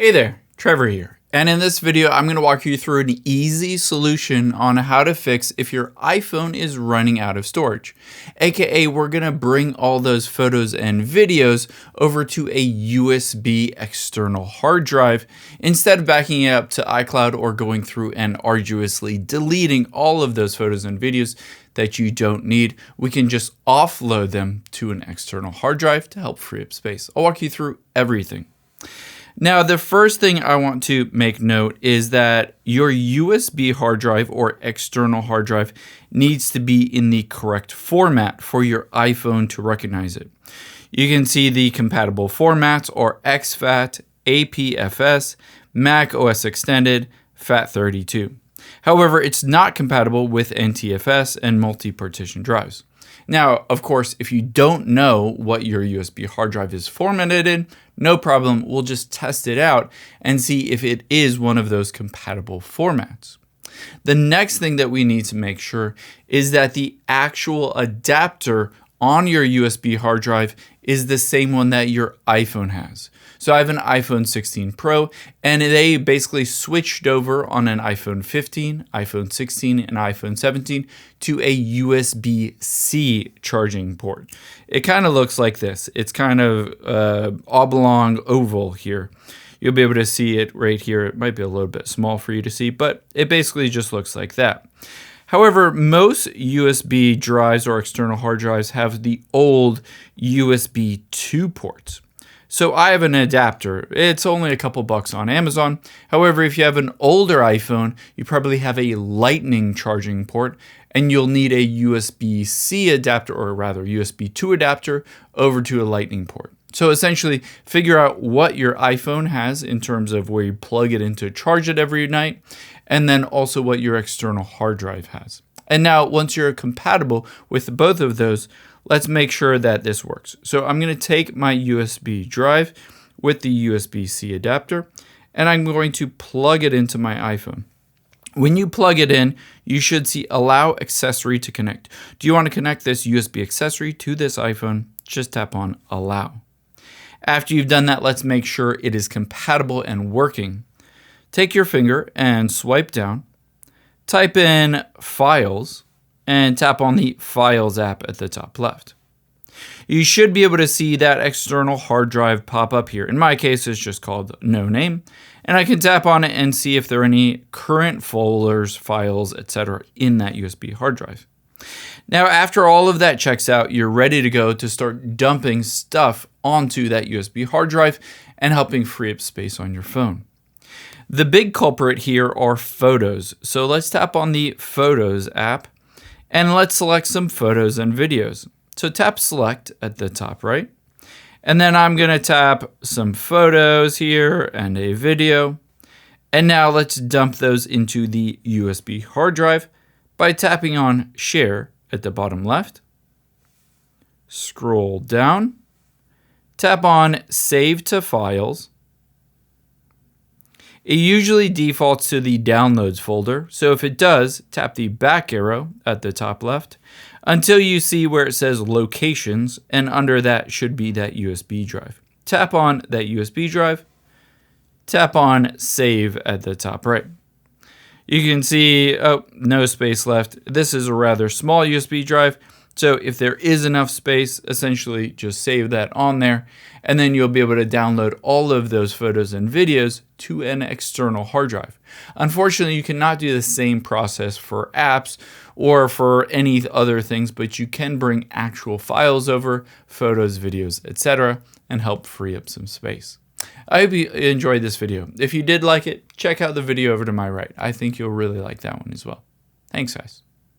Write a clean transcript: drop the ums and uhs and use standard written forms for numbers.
Hey there, Trevor here. And in this video, I'm going to walk you through an easy solution on how to fix if your iPhone is running out of storage. AKA, we're going to bring all those photos and videos over to a USB external hard drive instead of backing it up to iCloud or going through and arduously deleting all of those photos and videos that you don't need. We can just offload them to an external hard drive to help free up space. I'll walk you through everything. Now, the first thing I want to make note is that your USB hard drive or external hard drive needs to be in the correct format for your iPhone to recognize it. You can see the compatible formats are exFAT, APFS, Mac OS Extended, FAT32. However, it's not compatible with NTFS and multi-partition drives. Now, of course, if you don't know what your USB hard drive is formatted in, no problem. We'll just test it out and see if it is one of those compatible formats. The next thing that we need to make sure is that the actual adapter on your USB hard drive is the same one that your iPhone has. So I have an iPhone 16 Pro, and they basically switched over on an iPhone 15, iPhone 16, and iPhone 17 to a USB-C charging port. It kind of looks like this. It's kind of oblong oval here. You'll be able to see it right here. It might be a little bit small for you to see, but it basically just looks like that. However, most USB drives or external hard drives have the old USB 2 ports. So I have an adapter. It's only a couple bucks on Amazon. However, if you have an older iPhone, you probably have a Lightning charging port, and you'll need a USB-C adapter, or rather USB 2 adapter, over to a Lightning port. So essentially, figure out what your iPhone has in terms of where you plug it in to charge it every night, and then also what your external hard drive has. And now, once you're compatible with both of those, let's make sure that this works. So I'm going to take my USB drive with the USB-C adapter, and I'm going to plug it into my iPhone. When you plug it in, you should see Allow Accessory to Connect. Do you want to connect this USB accessory to this iPhone? Just tap on Allow. After you've done that, let's make sure it is compatible and working. Take your finger and swipe down, type in Files, and tap on the Files app at the top left. You should be able to see that external hard drive pop up here. In my case, it's just called No Name, and I can tap on it and see if there are any current folders, files, etc. in that USB hard drive. Now, after all of that checks out, you're ready to go to start dumping stuff onto that USB hard drive and helping free up space on your phone. The big culprit here are photos. So let's tap on the Photos app and let's select some photos and videos. So tap Select at the top right. And then I'm going to tap some photos here and a video. And now let's dump those into the USB hard drive by tapping on Share at the bottom left. Scroll down. Tap on Save to Files. It usually defaults to the Downloads folder, so if it does, tap the back arrow at the top left until you see where it says Locations, and under that should be that USB drive. Tap on that USB drive, tap on Save at the top right. You can see, no space left. This is a rather small USB drive, so if there is enough space, essentially just save that on there, and then you'll be able to download all of those photos and videos to an external hard drive. Unfortunately, you cannot do the same process for apps or for any other things, but you can bring actual files over, photos, videos, etc., and help free up some space. I hope you enjoyed this video. If you did like it, check out the video over to my right. I think you'll really like that one as well. Thanks, guys.